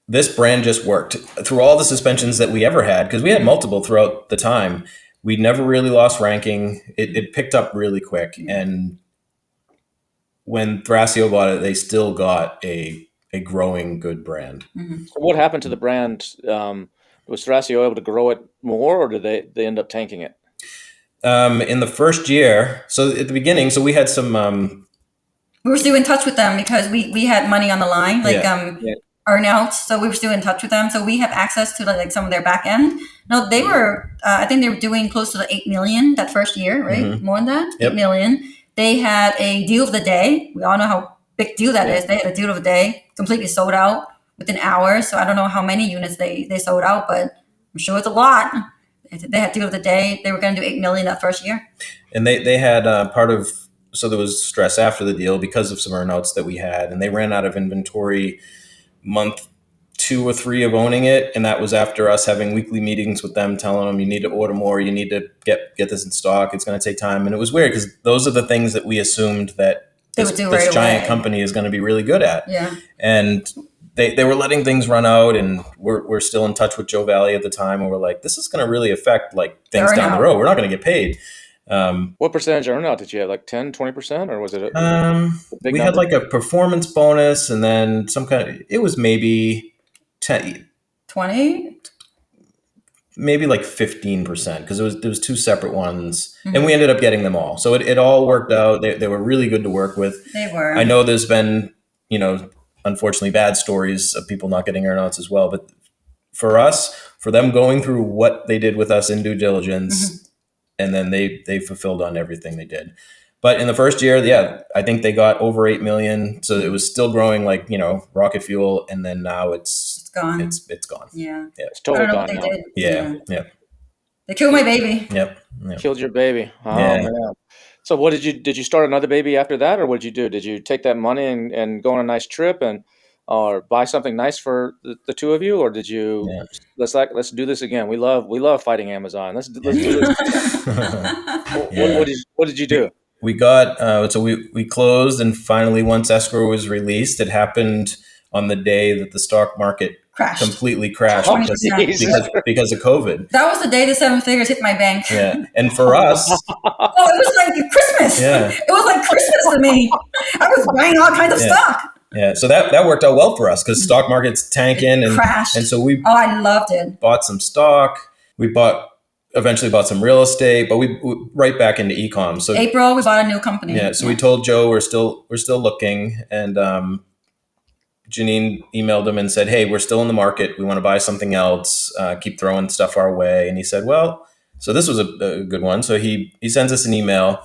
this brand just worked through all the suspensions that we ever had, because we had multiple throughout the time. We never really lost ranking. It picked up really quick. And when Thrasio bought it, they still got a growing good brand. So what happened to the brand? Was Thrasio able to grow it more, or did they end up tanking it? In the first year, so at the beginning, so we had some... we were still in touch with them because we had money on the line, earnouts. So we were still in touch with them. So we have access to like some of their back end. No, they were, I think they were doing close to the 8 million that first year, right? More than that, 8 million. They had a deal of the day. We all know how big deal that is. They had a deal of the day, completely sold out within hours. So I don't know how many units they sold out, but I'm sure it's a lot. They had deal of the day. They were going to do 8 million that first year. And they had so there was stress after the deal because of some earnouts that we had, and they ran out of inventory month 2 or 3 of owning it. And that was after us having weekly meetings with them, telling them, you need to order more, you need to get this in stock. It's going to take time. And it was weird because those are the things that we assumed that this giant company is going to be really good at. Yeah. And they were letting things run out, and we're still in touch with Joe Valley at the time. And we're like, this is going to really affect like things down the road. We're not going to get paid. What percentage earnout did you have? Like 10, 20%, or was it? We had like a performance bonus, and then it was maybe 10, 20, maybe like 15%, because there was 2 separate ones, and we ended up getting them all. So it all worked out. They were really good to work with. They were. I know there's been, unfortunately bad stories of people not getting aeronauts as well. But for us, for them going through what they did with us in due diligence, and then they fulfilled on everything they did. But in the first year, yeah, I think they got over 8 million. So it was still growing like, rocket fuel. And then now it's gone. It's gone. Yeah. It's totally I don't gone know what now. they did. Yeah. Yeah. They killed my baby. Yep. Killed your baby. Oh, Yeah. man. So what did you start another baby after that, or what did you do? Did you take that money and go on a nice trip or buy something nice for the two of you, or did you Yeah. let's do this again? We love fighting Amazon. Let's do this. Yeah. What did you do? We got so we closed, and finally, once escrow was released, it happened on the day that the stock market completely crashed Oh, because of COVID. That was the day the 7 figures hit my bank. Yeah, and for us, it was like Christmas. Yeah. It was like Christmas to me. I was buying all kinds of stock. Yeah, so that worked out well for us because stock market's tanking and crashed. And so we I loved it. Bought some stock. We eventually bought some real estate, but we right back into e-com. So April, we bought a new company. Yeah, so we told Joe we're still looking, and Janine emailed him and said, "Hey, we're still in the market. We want to buy something else. Keep throwing stuff our way." And he said, "Well," so this was a good one. So he sends us an email,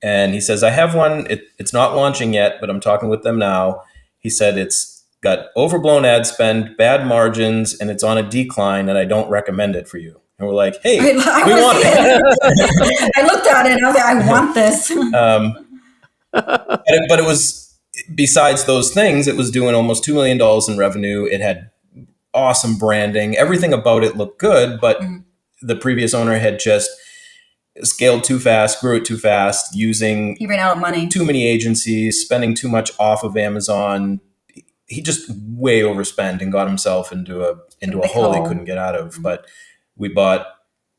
and he says, "I have one. It's not launching yet, but I'm talking with them now." He said it's got overblown ad spend, bad margins, and it's on a decline, and I don't recommend it for you. And we're like, "Hey, we want it." I looked at it and I was like, "I want this." But it was, besides those things, it was doing almost $2 million in revenue. It had awesome branding. Everything about it looked good, but the previous owner had just scaled too fast, grew it too fast, he ran out of money. Too many agencies, spending too much off of Amazon. He just way overspent and got himself into a hole he couldn't get out of. But we bought,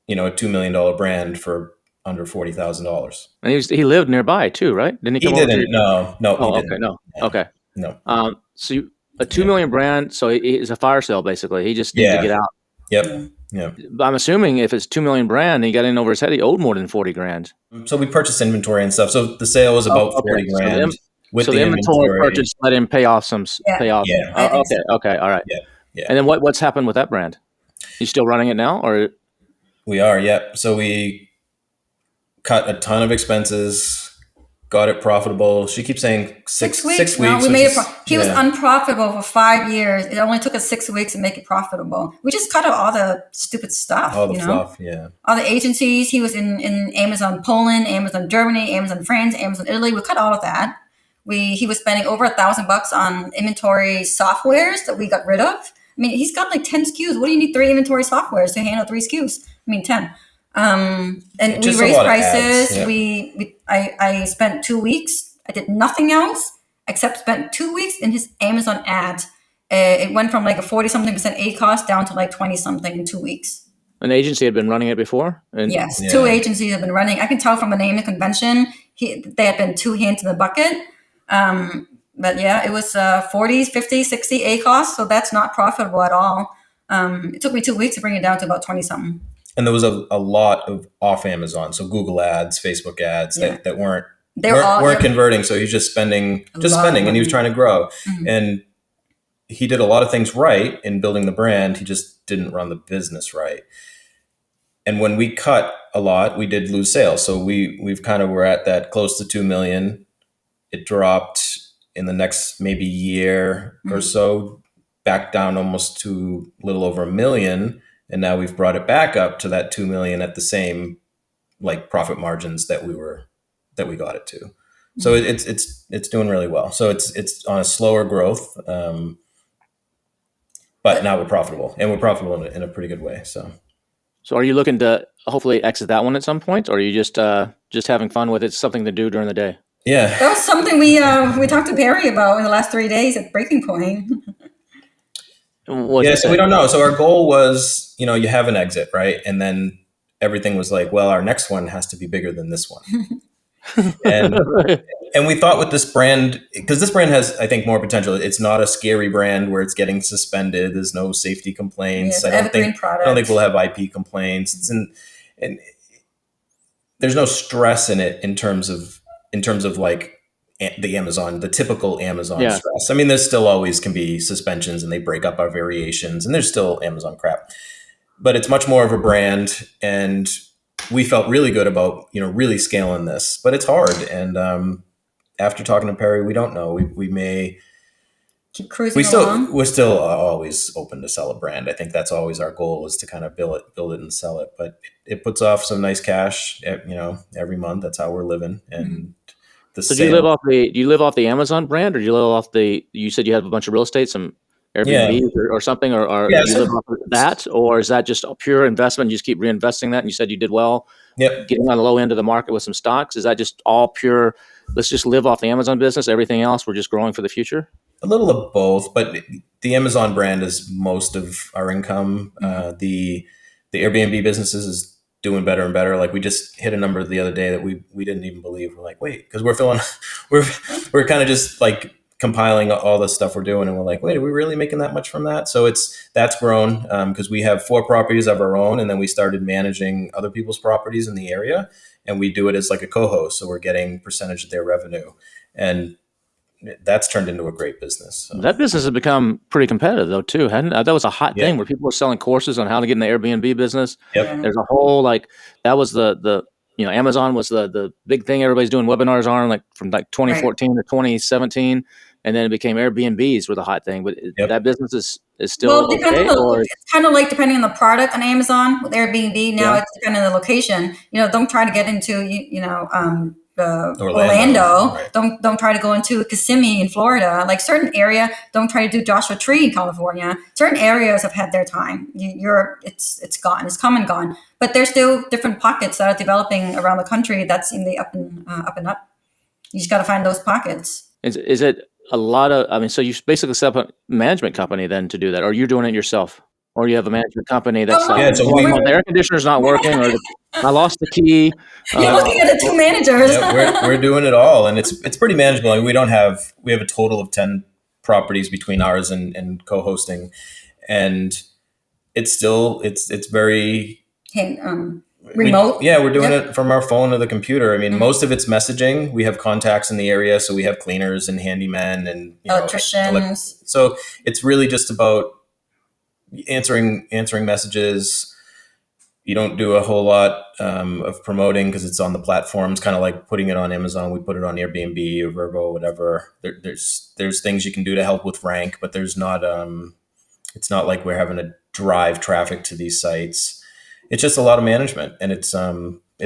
a $2 million brand for under $40,000. And he lived nearby too, right? Didn't he come over? No. Oh, he okay, didn't. no, okay, no. So a $2 million brand. So it's a fire sale basically. He just needed to get out. Yep. Yeah. But I'm assuming if it's $2 million brand, and he got in over his head, he owed more than 40 grand. So we purchased inventory and stuff. So the sale was about 40 grand. So the inventory purchase let him pay off pay off. Yeah. Okay, all right. Yeah. And then what's happened with that brand? You still running it now, or? We are, yeah. So we cut a ton of expenses, got it profitable. She keeps saying 6 weeks. 6 weeks. No, we made it. He was unprofitable for 5 years. It only took us 6 weeks to make it profitable. We just cut out all the stupid stuff. All the fluff, yeah. All the agencies. He was in Amazon Poland, Amazon Germany, Amazon France, Amazon Italy. We cut all of that. He was spending over $1,000 on inventory softwares that we got rid of. I mean, he's got like 10 SKUs. What do you need 3 inventory softwares to handle 3 SKUs? I mean, 10. And we raised prices. Yeah. I spent 2 weeks. I did nothing else except spent 2 weeks in his Amazon ads. It went from like a 40-something% ACost down to like 20-something in 2 weeks. An agency had been running it before? Yes, 2 agencies have been running. I can tell from the name of the convention, they had been 2 hands in the bucket. But yeah, it was 40s, 50s, 60 ACost, so that's not profitable at all. It took me 2 weeks to bring it down to about 20-something. And there was a lot of off Amazon, so Google ads, Facebook ads that weren't converting. So he was just spending, and he was trying to grow. Mm-hmm. And he did a lot of things right in building the brand. He just didn't run the business right. And when we cut a lot, we did lose sales. So we've kind of were at that close to 2 million. It dropped in the next maybe year or so, back down almost to a little over 1 million. And now we've brought it back up to that 2 million at the same like profit margins that we got it to. So it's doing really well. So it's on a slower growth, but now we're profitable, and we're profitable in a pretty good way. So are you looking to hopefully exit that one at some point, or are you just having fun with it? Something to do during the day? Yeah, that was something we talked to Perry about in the last 3 days at Breaking Point. So we don't know. So our goal was, you have an exit, right? And then everything was like, well, our next one has to be bigger than this one. And we thought with this brand, because this brand has, I think, more potential. It's not a scary brand where it's getting suspended. There's no safety complaints. I don't think we'll have IP complaints. And there's no stress in it in terms of like the typical Amazon Yeah. stress. I mean, there's still always can be suspensions and they break up our variations and there's still Amazon crap, but it's much more of a brand. And we felt really good about, really scaling this, but it's hard. And after talking to Perry, we don't know. We may Keep cruising along. we're still always open to sell a brand. I think that's always our goal, is to kind of build it and sell it. But it puts off some nice cash, every month. That's how we're living. And the So do you live off the Amazon brand, or do you live off you said you have a bunch of real estate, some Airbnb or something, or Yeah, do you live off of that, or is that just a pure investment? You just keep reinvesting that, and you said you did well Yep. getting on the low end of the market with some stocks. Is that just all pure? Let's just live off the Amazon business. Everything else, we're just growing for the future. A little of both, but the Amazon brand is most of our income. The Airbnb businesses is doing better and better. Like, we just hit a number the other day that we didn't even believe. We're like, wait, because we're kind of just like compiling all the stuff we're doing, and we're like, wait, are we really making that much from that? So that's grown because we have 4 properties of our own, and then we started managing other people's properties in the area, and we do it as like a co-host, so we're getting percentage of their revenue, and that's turned into a great business. So. That business has become pretty competitive, though, too, hadn't it? That was a hot thing where people were selling courses on how to get in the Airbnb business. Yep. There's a whole that was the Amazon was the big thing everybody's doing webinars on, like from 2014 to 2017, and then it became Airbnbs were the hot thing. But that business is still okay. It's kind of like depending on the product on Amazon with Airbnb. Now it's depending on the location. Don't try to get into Orlando. Right. Don't try to go into Kissimmee in Florida. Like, certain area, don't try to do Joshua Tree in California. Certain areas have had their time. It's gone. It's come and gone. But there's still different pockets that are developing around the country. That's in the up and up. You just got to find those pockets. Is it a lot of? I mean, so you basically set up a management company then to do that, or you're doing it yourself? Or you have a management company that's the air conditioner's not working, or I lost the key. You're looking at the 2 managers. We're doing it all, and it's pretty manageable. I mean, we have a total of 10 properties between ours and co-hosting, and it's very remote. We're doing it from our phone to the computer. I mean, most of it's messaging. We have contacts in the area, so we have cleaners and handymen and electricians. So it's really just about answering messages. You don't do a whole lot of promoting because it's on the platforms, kind of like putting it on Amazon. We put it on Airbnb or Vrbo, whatever. There's things you can do to help with rank, but there's not. It's not like we're having to drive traffic to these sites. It's just a lot of management, and it's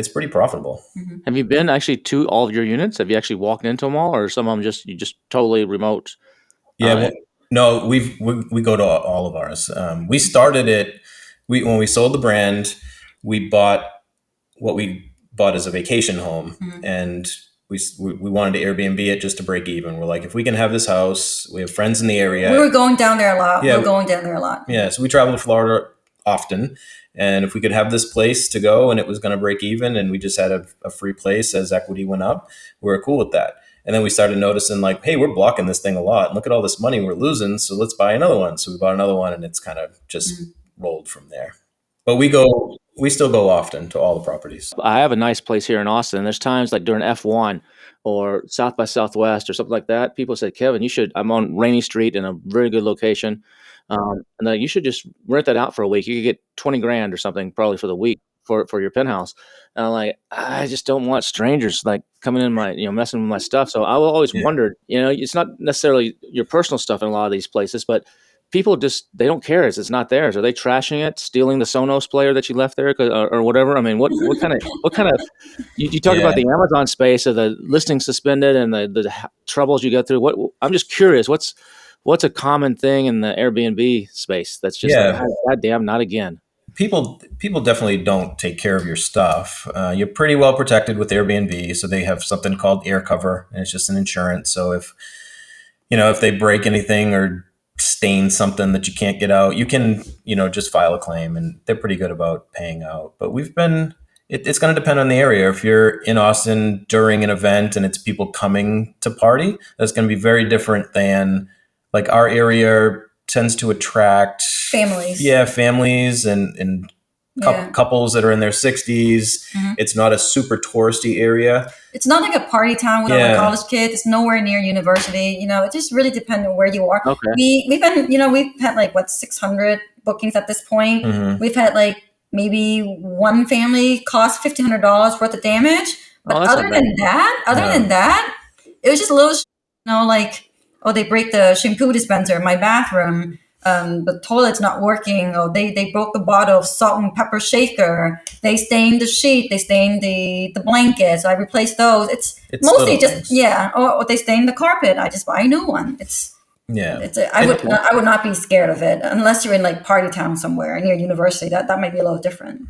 pretty profitable. Mm-hmm. Have you been actually to all of your units? Have you actually walked into them all, or some of them just totally remote? Yeah. No, we go to all of ours. We started it. When we sold the brand, we bought what we bought as a vacation home, and we wanted to Airbnb it just to break even. We're like, if we can have this house, we have friends in the area. We were going down there a lot. Yeah, so we travel to Florida often, and if we could have this place to go and it was going to break even, and we just had a free place as equity went up, we were cool with that. And then we started noticing, like, hey, we're blocking this thing a lot. And look at all this money we're losing. So let's buy another one. So we bought another one, and it's kind of just rolled from there. But we still go often to all the properties. I have a nice place here in Austin. There's times like during F1 or South by Southwest or something like that, people say, Kevin, I'm on Rainy Street in a very good location. And you should just rent that out for a week. You could get $20,000 or something probably for the week for your penthouse. And I'm like, I just don't want strangers like coming in messing with my stuff. So I will always wonder, it's not necessarily your personal stuff in a lot of these places, but people they don't care. It's not theirs. Are they trashing it, stealing the Sonos player that you left there or whatever? I mean, what kind of, you talk about the Amazon space or the listing suspended and the troubles you go through. I'm just curious, what's a common thing in the Airbnb space that's just God damn, not again. People definitely don't take care of your stuff. You're pretty well protected with Airbnb, so they have something called air cover, and it's just an insurance. So if they break anything or stain something that you can't get out, you can just file a claim, and they're pretty good about paying out. But it's going to depend on the area. If you're in Austin during an event and it's people coming to party, that's going to be very different than like our area tends to attract families. Yeah, families and Yeah. couples that are in their 60s. It's not a super touristy area. It's not like a party town with all the college kids. It's nowhere near university. It just really depends on where you are. Okay. We've had like 600 bookings at this point. We've had like maybe one family cost $1,500 worth of damage. But other than that, it was just a little, they break the shampoo dispenser in my bathroom. The toilet's not working. Or they broke the bottle of salt and pepper shaker. They stained the sheet. They stained the blanket. So I replaced those. It's mostly just things. Or they stained the carpet. I just buy a new one. I would not be scared of it unless you're in like party town somewhere near university. That might be a little different.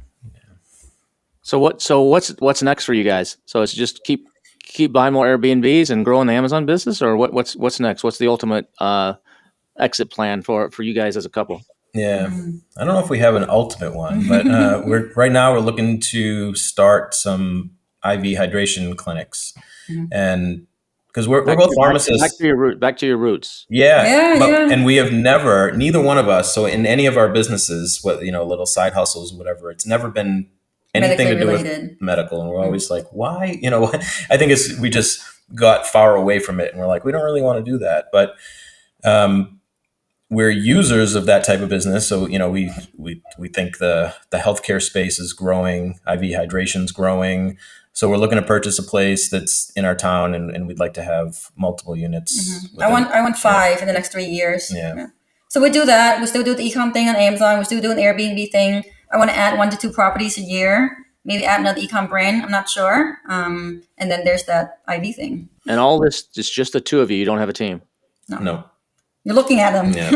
So what's next for you guys? So it's just keep buying more Airbnbs and growing the Amazon business, or what's next? What's the ultimate exit plan for you guys as a couple? Yeah, I don't know if we have an ultimate one, but we're looking to start some IV hydration clinics, and because we're both pharmacists. Back to your roots. Yeah. And we have neither one of us. So in any of our businesses, little side hustles, whatever, it's never been anything to do with medical, and we're always like, why? I think we just got far away from it, and we're like, we don't really want to do that, but. We're users of that type of business. So, we think the healthcare space is growing, IV hydration's growing. So we're looking to purchase a place that's in our town, and we'd like to have multiple units. I want 5 in the next 3 years. Yeah. So we do that. We still do the e-com thing on Amazon. We still do an Airbnb thing. I want to add 1 to 2 properties a year, maybe add another e-com brand. I'm not sure. And then there's that IV thing. And all this is just the two of you. You don't have a team. No. You're looking at them. Yeah.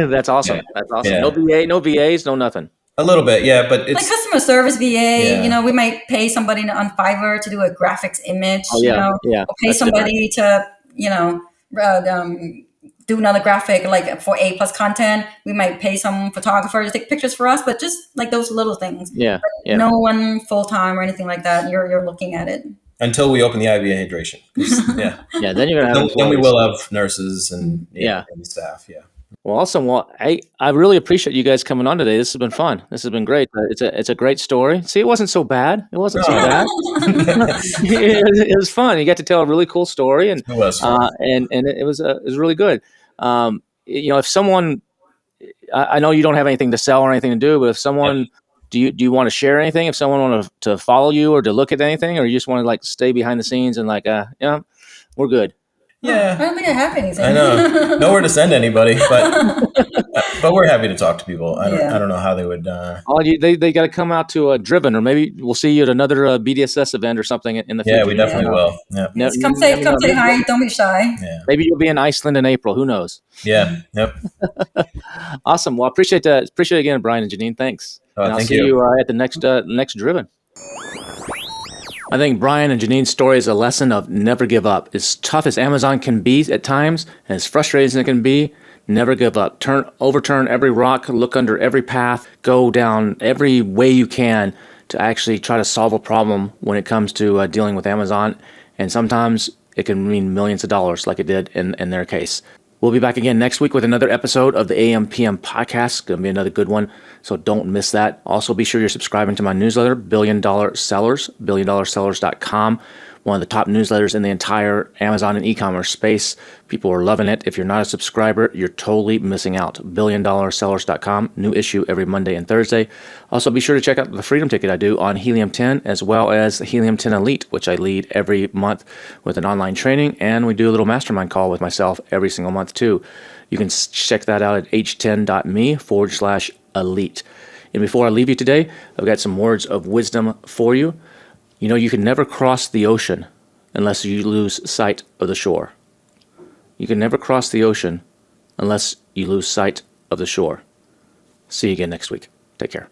That's awesome. Yeah. That's awesome. Yeah. No VAs, no nothing. A little bit, yeah, but it's like customer service VA. We might pay somebody on Fiverr to do a graphics image. Or pay somebody to do another graphic like for A+ content. We might pay some photographer to take pictures for us, but just like those little things. Yeah. No one full time or anything like that. You're looking at it. Until we open the IVA hydration. Yeah, then you're gonna have then we will have nurses and staff. Yeah. Well, awesome. Well, I really appreciate you guys coming on today. This has been fun. This has been great. It's a great story. See, it wasn't so bad. It wasn't so bad. It was fun. You got to tell a really cool story, and it was fun. And it was really good. If someone, I know you don't have anything to sell or anything to do, but if someone. Do you want to share anything? If someone want to follow you or to look at anything, or you just want to stay behind the scenes and we're good. Yeah, I don't think I have anything. I know nowhere to send anybody, but we're happy to talk to people. I don't know how they would. They got to come out to Driven, or maybe we'll see you at another BDSS event or something in the future. Yeah, we definitely will. Yeah, come say hi. Don't be shy. Yeah. Maybe you'll be in Iceland in April. Who knows? Yeah. Yep. Awesome. Well, appreciate it again, Brian and Janine. Thanks. And I'll see you at the next Driven. I think Brian and Janine's story is a lesson of never give up. As tough as Amazon can be at times, and as frustrating as it can be, never give up. Overturn every rock, look under every path, go down every way you can to actually try to solve a problem when it comes to dealing with Amazon. And sometimes it can mean millions of dollars like it did in their case. We'll be back again next week with another episode of the AM/PM podcast. It's going to be another good one, so don't miss that. Also, be sure you're subscribing to my newsletter, Billion Dollar Sellers, BillionDollarSellers.com. One of the top newsletters in the entire Amazon and e-commerce space. People are loving it. If you're not a subscriber, you're totally missing out. BillionDollarSellers.com. New issue every Monday and Thursday. Also, be sure to check out the Freedom Ticket I do on Helium 10, as well as the Helium 10 Elite, which I lead every month with an online training, and we do a little mastermind call with myself every single month too. You can check that out at h10.me/elite. And before I leave you today, I've got some words of wisdom for you. You can never cross the ocean unless you lose sight of the shore. You can never cross the ocean unless you lose sight of the shore. See you again next week. Take care.